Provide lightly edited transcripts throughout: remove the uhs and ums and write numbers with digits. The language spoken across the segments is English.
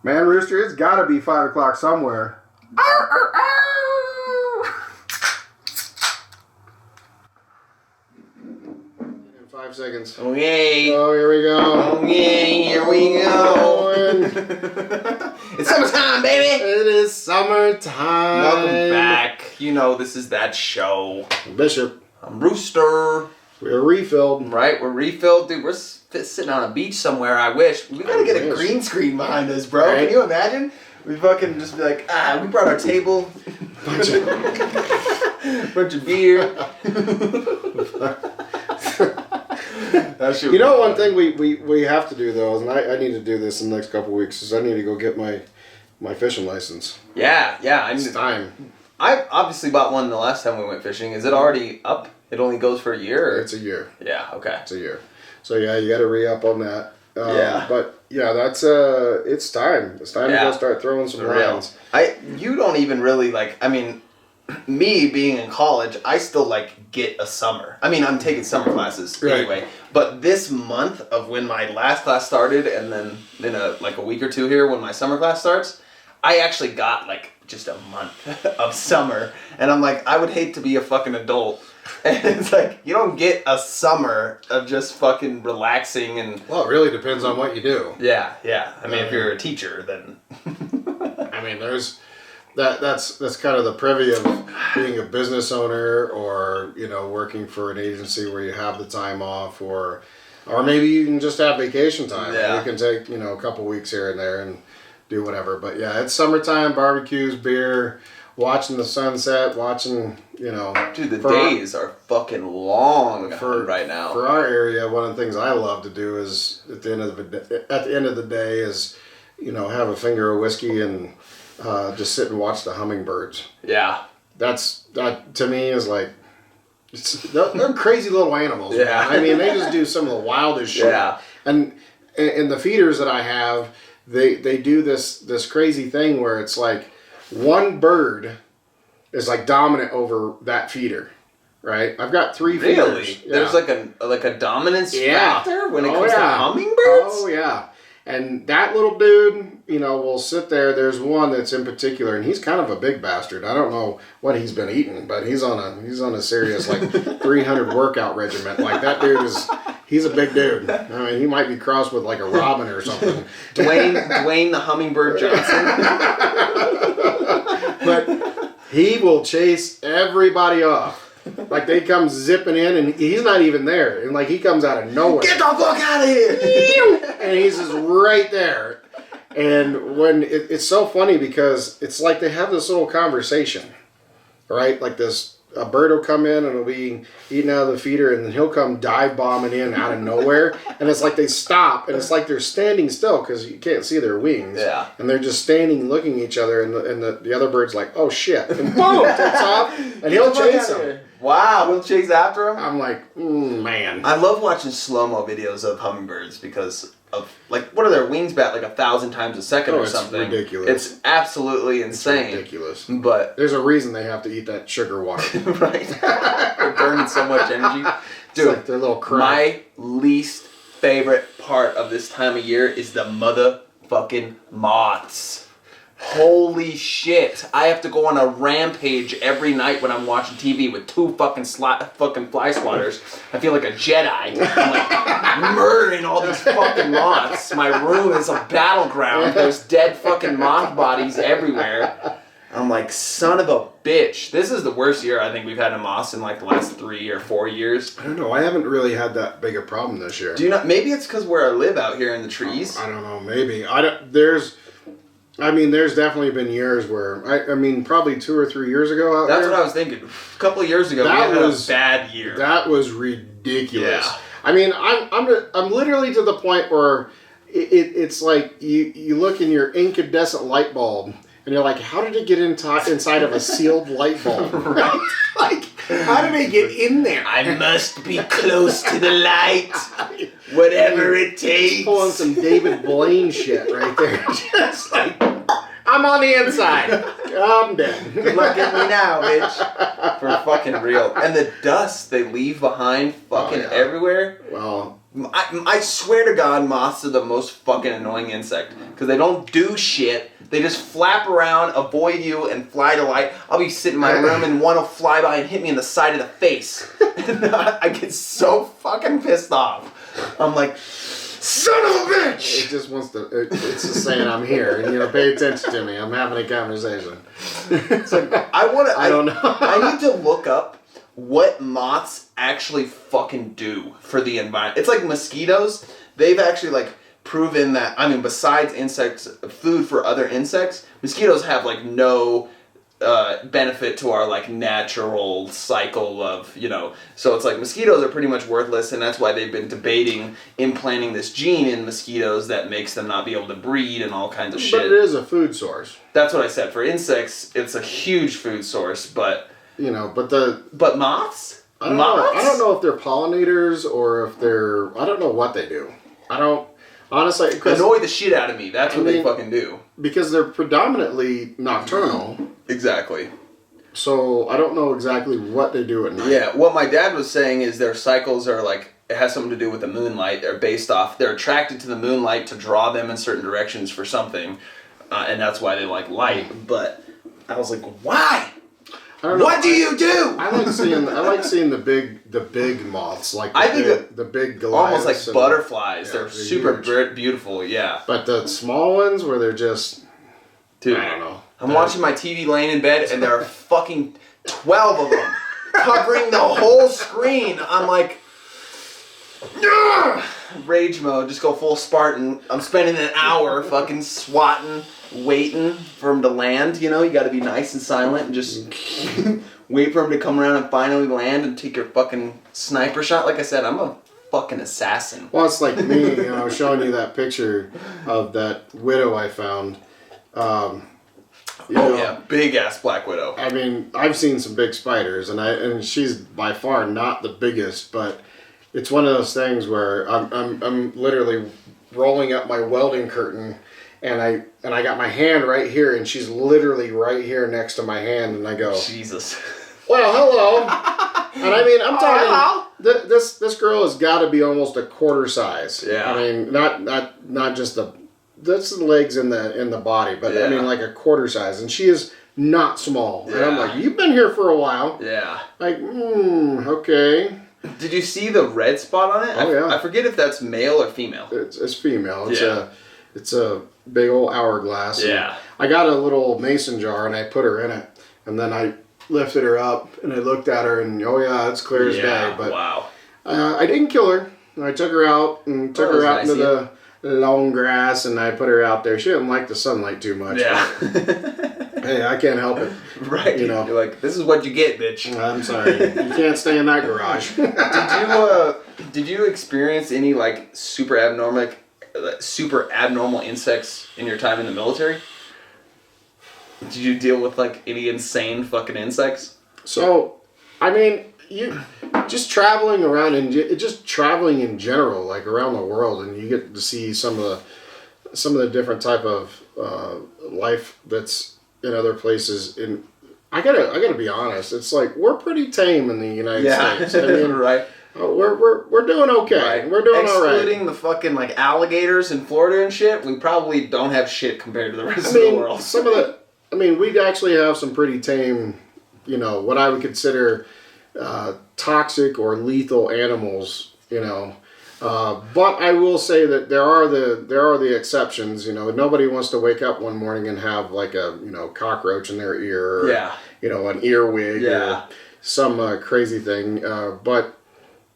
Man, Rooster, it's got to be 5 o'clock somewhere. 5 seconds. Okay. Oh, here we go. Okay, here we go. It's summertime, baby. It is summertime. Welcome back. You know this is that show. Bishop. I'm Rooster. We're refilled. Right, we're refilled, dude. We're sitting on a beach somewhere. I wish we gotta get a green screen behind us, bro. Right. Can you imagine? We fucking just be like, we brought our table, bunch of beer. You know, one thing we have to do though, and I need to do this in the next couple of weeks, is I need to go get my fishing license. Yeah. It's time. I obviously bought one the last time we went fishing. Is it already up? It only goes for a year? Or? It's a year. Yeah, okay. It's a year. So yeah, you got to re-up on that. Yeah. But yeah, that's it's time. It's time to go start throwing some lines. You don't even really me being in college, I still get a summer. I mean, I'm taking summer classes anyway. But this month of when my last class started, and then in a week or two here when my summer class starts, I actually got just a month of summer, and I'm like, I would hate to be a fucking adult. And it's you don't get a summer of just fucking relaxing and... Well, it really depends on what you do. Yeah. I mean, if you're a teacher, then... I mean, there's... That's kind of the privy of being a business owner, or, working for an agency where you have the time off, or maybe you can just have vacation time. Yeah. You can take, a couple weeks here and there and do whatever. But yeah, it's summertime, barbecues, beer, watching the sunset, watching, Dude, the days are fucking long right now. For our area, one of the things I love to do is at the end of the day is, have a finger of whiskey and just sit and watch the hummingbirds. Yeah. That to me is they're crazy little animals. Yeah. Man. I mean, they just do some of the wildest shit. Yeah. And the feeders that I have, they do this crazy thing where it's one bird is dominant over that feeder, right? I've got 3 feeders. Really? Yeah. There's a dominance factor when it comes to hummingbirds? Oh yeah. And that little dude, will sit there. There's one that's in particular, and he's kind of a big bastard. I don't know what he's been eating, but he's on a serious 300 workout regiment. That dude he's a big dude. I mean, he might be crossed with a robin or something. Dwayne the Hummingbird Johnson. But he will chase everybody off. They come zipping in, and he's not even there. And he comes out of nowhere. Get the fuck out of here! And he's just right there. And when it's so funny because it's they have this little conversation, right? A bird will come in and it'll be eating out of the feeder, and then he'll come dive bombing in out of nowhere. And it's they stop, and it's they're standing still because you can't see their wings. Yeah. And they're just standing looking at each other, and the other bird's oh shit. And boom, takes off, and he'll chase him. Wow, we'll chase after him? I'm man. I love watching slow-mo videos of hummingbirds because of, what are their wings bat 1,000 times a second or something? It's ridiculous. It's absolutely insane. It's ridiculous. But there's a reason they have to eat that sugar water. Right. They're burning so much energy. Dude, it's their little crap. My least favorite part of this time of year is the motherfucking moths. Holy shit. I have to go on a rampage every night when I'm watching TV with 2 fucking fly swatters. I feel like a Jedi. I'm murdering all these fucking moths. My room is a battleground. There's dead fucking moth bodies everywhere. I'm son of a bitch. This is the worst year I think we've had in moths in the last 3 or 4 years. I don't know. I haven't really had that big a problem this year. Do you not? Maybe it's because where I live out here in the trees. I don't know. Maybe. There's definitely been years where, probably 2 or 3 years ago out there. That's what I was thinking. A couple of years ago, we had a bad year. That was ridiculous. Yeah. I'm literally to the point where it's you look in your incandescent light bulb, and you're how did it get inside of a sealed light bulb? Right? How did it get in there? I must be close to the light. Whatever it takes. Pulling some David Blaine shit right there. Just I'm on the inside. I'm dead. Good luck at me now, bitch. For fucking real. And the dust they leave behind fucking everywhere. Well, I swear to God, moths are the most fucking annoying insect because they don't do shit. They just flap around, avoid you, and fly to light. I'll be sitting in my room and one will fly by and hit me in the side of the face. And I get so fucking pissed off. I'm like, son of a bitch! It just wants to. It's just saying I'm here, and pay attention to me. I'm having a conversation. It's like I don't know. I need to look up what moths actually fucking do for the environment. It's like mosquitoes. They've actually like proven that, I mean, besides insects, food for other insects, mosquitoes have like no benefit to our like natural cycle of, so it's like mosquitoes are pretty much worthless, and that's why they've been debating implanting this gene in mosquitoes that makes them not be able to breed and all kinds of shit. But it is a food source. That's what I said. For insects, it's a huge food source, but but moths? I don't know if they're pollinators or if I don't know what they do. I don't, honestly. Annoy the shit out of me. That's what they fucking do. Because they're predominantly nocturnal. Exactly. So I don't know exactly what they do at night. Yeah, what my dad was saying is their cycles are like, it has something to do with the moonlight. They're attracted to the moonlight to draw them in certain directions for something. And that's why they like light. But I was like, why? What do you do? I like seeing the big moths, like the big Goliaths, almost like butterflies. They're super beautiful, yeah. But the small ones where they're just, dude, I don't know. I'm watching my TV laying in bed, and there are fucking 12 of them covering the whole screen. I'm like, rage mode, just go full Spartan. I'm spending an hour fucking swatting, waiting for him to land. You got to be nice and silent and just wait for him to come around and finally land and take your fucking sniper shot. Like I said, I'm a fucking assassin. Well, it's like me, I was showing you that picture of that widow I found. Yeah, big ass black widow. I mean, I've seen some big spiders, and she's by far not the biggest, but it's one of those things where I'm literally rolling up my welding curtain, and I got my hand right here, and she's literally right here next to my hand, and I go, Jesus. Well, hello. And I mean, I'm talking. This girl has got to be almost a quarter size. Yeah. I mean, not just that's the legs in the body, but I mean like a quarter size, and she is not small. Yeah. And I'm like, you've been here for a while. Yeah. Like, okay. Did you see the red spot on it? Oh yeah. I forget if that's male or female. It's female. It's a big old hourglass. Yeah. I got a little mason jar and I put her in it, and then I lifted her up and I looked at her, and oh yeah, it's clear as day. But wow. I didn't kill her. I took her out and took her out into the long grass, and I put her out there. She didn't like the sunlight too much. Yeah. Hey, I can't help it. Right. You're like, this is what you get, bitch. I'm sorry. You can't stay in that garage. Did you experience any like super abnormal insects in your time in the military? Did you deal with like any insane fucking insects? So, I mean, you just traveling around and just traveling in general, like around the world, and you get to see some of the different type of life that's in other places. And I gotta be honest, it's like we're pretty tame in the United States. I mean, right. We're doing okay. Right. We're doing all right. Excluding the fucking like alligators in Florida and shit, we probably don't have shit compared to the rest of the world. We'd actually have some pretty tame, what I would consider toxic or lethal animals, but I will say that there are the exceptions. Nobody wants to wake up one morning and have like a cockroach in their ear, or, an earwig, or some crazy thing. But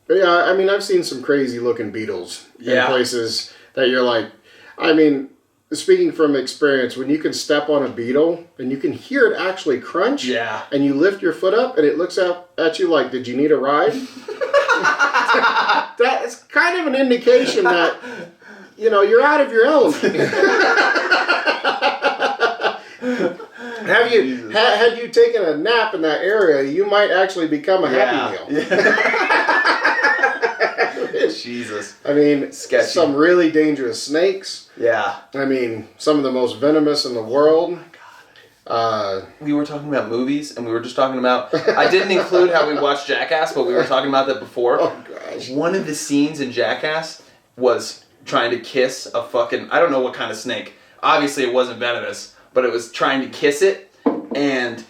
yeah, I mean, I've seen some crazy looking beetles in places that you're like, I mean, speaking from experience, when you can step on a beetle and you can hear it actually crunch, and you lift your foot up and it looks up at you like, did you need a ride? That is kind of an indication that, you're out of your element. Had you taken a nap in that area, you might actually become a Happy Meal. Jesus. I mean, sketchy. Some really dangerous snakes. Yeah. I mean, some of the most venomous in the world. Oh my God. We were talking about movies, and we were just talking about... I didn't include how we watched Jackass, but we were talking about that before. Oh, God. one of the scenes in Jackass was trying to kiss a fucking, I don't know what kind of snake. Obviously it wasn't venomous, but it was trying to kiss it, and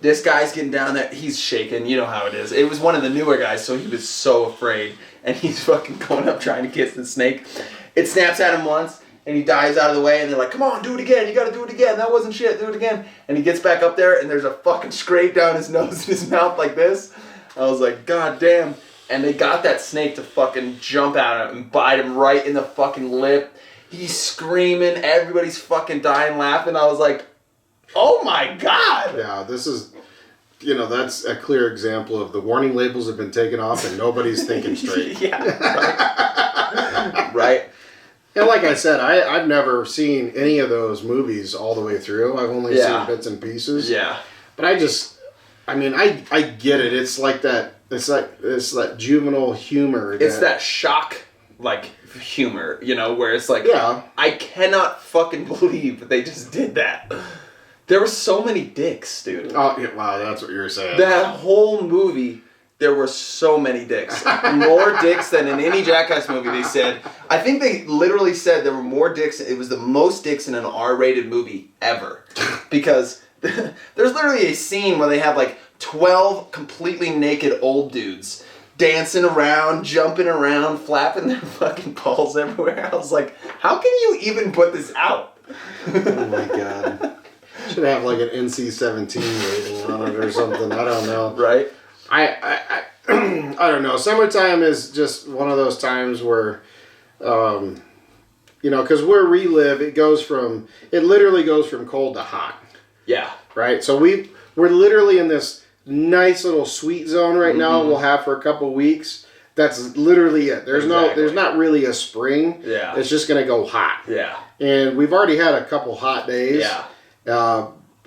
this guy's getting down there, he's shaking, you know how it is. It was one of the newer guys, so he was so afraid, and he's fucking going up trying to kiss the snake. It snaps at him once, and he dives out of the way, and they're like, come on, do it again, you gotta do it again, that wasn't shit, do it again. And he gets back up there, and there's a fucking scrape down his nose and his mouth like this. I was like, god damn. And they got that snake to fucking jump at him and bite him right in the fucking lip. He's screaming, everybody's fucking dying laughing. I was like, oh my god! Yeah, this is, that's a clear example of the warning labels have been taken off and nobody's thinking straight. Yeah, right. Right. And like I said, I've never seen any of those movies all the way through. I've only seen bits and pieces. Yeah. But I get it. It's like that. It's that juvenile humor. It's that shock, humor, where it's like, yeah. I cannot fucking believe they just did that. There were so many dicks, dude. Oh, yeah, wow, that's what you were saying. That whole movie, there were so many dicks. More dicks than in any Jackass movie, they said. I think they literally said there were more dicks. It was the most dicks in an R-rated movie ever. Because there's literally a scene where they have 12 completely naked old dudes dancing around, jumping around, flapping their fucking balls everywhere. I was like, how can you even put this out? Oh my god. Should have an NC-17 rating on it or something. I don't know. Right? I don't know. Summertime is just one of those times where, because where we live, it literally goes from cold to hot. Yeah. Right? So we're literally in this nice little sweet zone right now. We'll have for a couple of weeks. That's literally it. There's not really a spring. Yeah. It's just going to go hot. Yeah. And we've already had a couple hot days. Yeah.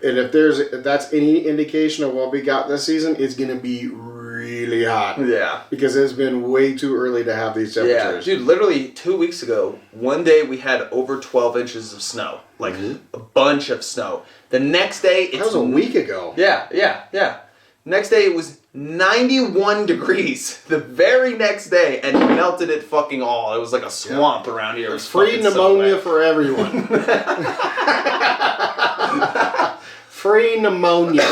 And if that's any indication of what we got this season, it's going to be really hot. Yeah. Because it's been way too early to have these temperatures. Yeah, dude, literally 2 weeks ago, one day we had over 12 inches of snow. A bunch of snow. The next day, that was a week ago. Yeah. Next day, it was 91 degrees. The very next day, and it melted it fucking all. It was like a swamp around here. It was free pneumonia for everyone. Free pneumonia.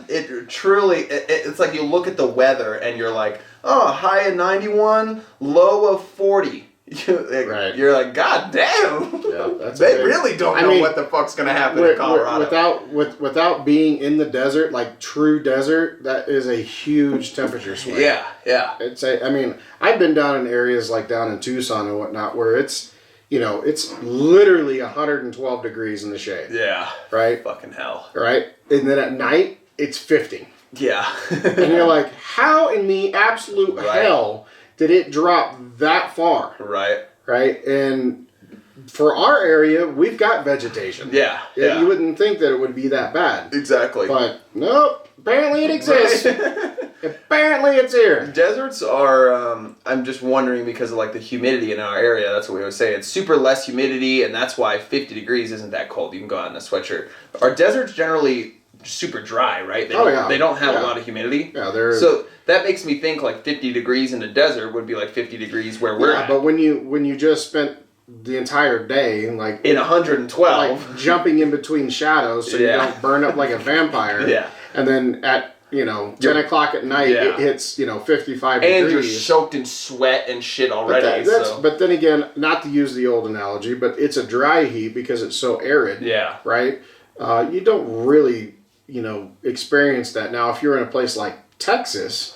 It truly, it's like you look at the weather and you're like, oh, high of 91, low of 40. Right. You're like, god damn. Yeah, they really don't know what the fuck's going to happen in Colorado. Without being in the desert, true desert, that is a huge temperature swing. Yeah. I've been down in areas down in Tucson and whatnot where it's literally 112 degrees in the shade. Yeah. Right? Fucking hell. Right? And then at night, it's 50. Yeah. And you're like, how in the absolute hell did it drop that far? Right. Right? And for our area, we've got vegetation. Yeah. You wouldn't think that it would be that bad. Exactly. But nope. Apparently it exists. Apparently it's here. Deserts are, I'm just wondering because of the humidity in our area, that's what we always say. It's super less humidity, and that's why 50 degrees isn't that cold. You can go out in a sweatshirt. Our deserts generally super dry, right? They don't have a lot of humidity. Yeah, so that makes me think 50 degrees in the desert would be 50 degrees where we're at. But when you just spent the entire day in 112 jumping in between shadows so you don't burn up like a vampire. Yeah. And then at 10 o'clock at night it hits 55 and degrees. You're soaked in sweat and shit already. But then again, not to use the old analogy, but it's a dry heat because it's so arid. Yeah. Right? You don't really experience that. Now if you're in a place like Texas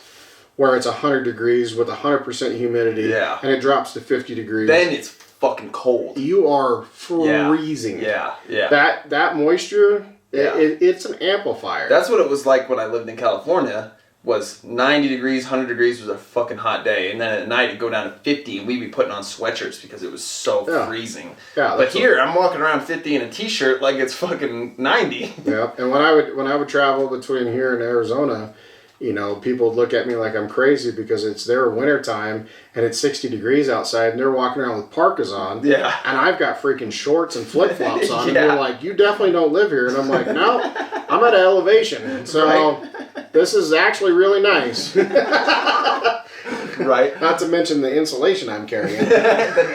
where it's 100 degrees with 100% humidity and it drops to 50 degrees, then it's fucking cold. You are freezing. Yeah. That moisture, it's an amplifier. That's what it was like when I lived in California. Was 90 degrees, 100 degrees was a fucking hot day, and then at night it'd go down to 50, and we'd be putting on sweatshirts because it was so freezing. Yeah, but here I'm walking around 50 in a t-shirt like it's fucking 90. Yeah, and when I would travel between here and Arizona, people would look at me like I'm crazy because it's their wintertime and it's 60 degrees outside and they're walking around with parkas on. Yeah. And I've got freaking shorts and flip-flops on. And they're like, you definitely don't live here. And I'm like, no, I'm at an elevation. So this is actually really nice. Right? Not to mention the insulation I'm carrying. the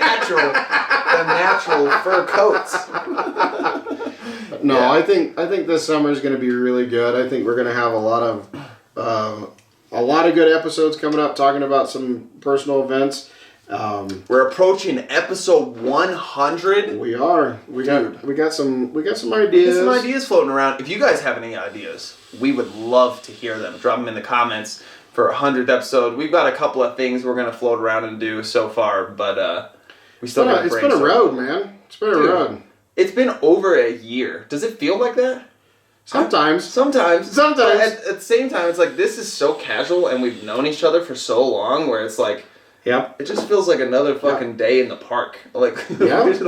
natural fur coats. No, Yeah. I think this summer is going to be really good. I think we're going to have a lot of good episodes coming up, talking about some personal events. We're approaching episode 100. We are. We got some ideas. We got some ideas floating around. If you guys have any ideas, we would love to hear them. Drop them in the comments for 100th episode. We've got a couple of things we're going to float around and do so far, but we still got to brainstorm. It's been a road, man. It's been a road. It's been over a year. Does it feel like that? Sometimes. But at the same time, it's like this is so casual and we've known each other for so long where it's like, yep. It just feels like another fucking day in the park. Like, yeah. It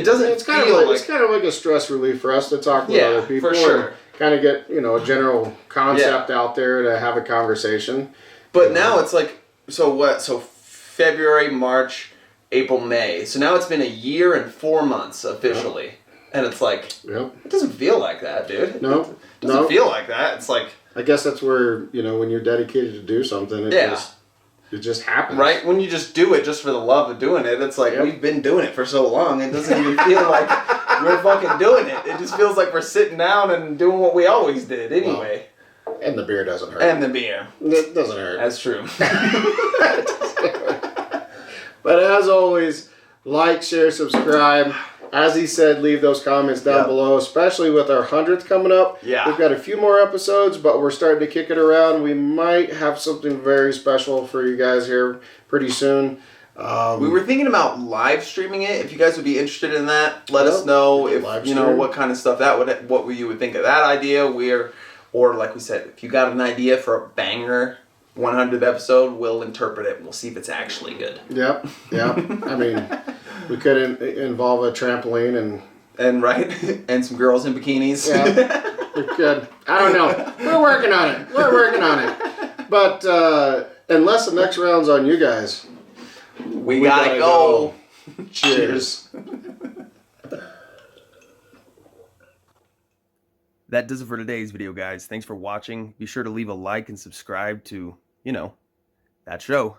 doesn't. It's kind of like a stress relief for us to talk with other people. For sure. And kind of get a general concept out there to have a conversation. But now it's like, so what? So February, March, April, May. So now it's been a year and 4 months officially, and it's like, it doesn't feel like that, dude. No, it doesn't feel like that. It's like, I guess that's where when you're dedicated to do something, it just happens. Right? When you just do it just for the love of doing it, it's like we've been doing it for so long. It doesn't even feel like we're fucking doing it. It just feels like we're sitting down and doing what we always did anyway. Well, and the beer doesn't hurt. And the beer. It doesn't hurt. That's true. But as always, like, share, subscribe. As he said, leave those comments down below, especially with our 100th coming up. Yeah. We've got a few more episodes, but we're starting to kick it around. We might have something very special for you guys here pretty soon. We were thinking about live streaming it. If you guys would be interested in that, let us know if what kind of stuff what you would think of that idea. Or like we said, if you got an idea for a banger 100th episode, we'll interpret it and we'll see if it's actually good. Yep. I mean, we could involve a trampoline and and some girls in bikinis. Yeah, we could. I don't know. We're working on it. But unless the next round's on you guys, we gotta go. Cheers. That does it for today's video, guys. Thanks for watching. Be sure to leave a like and subscribe to, that show.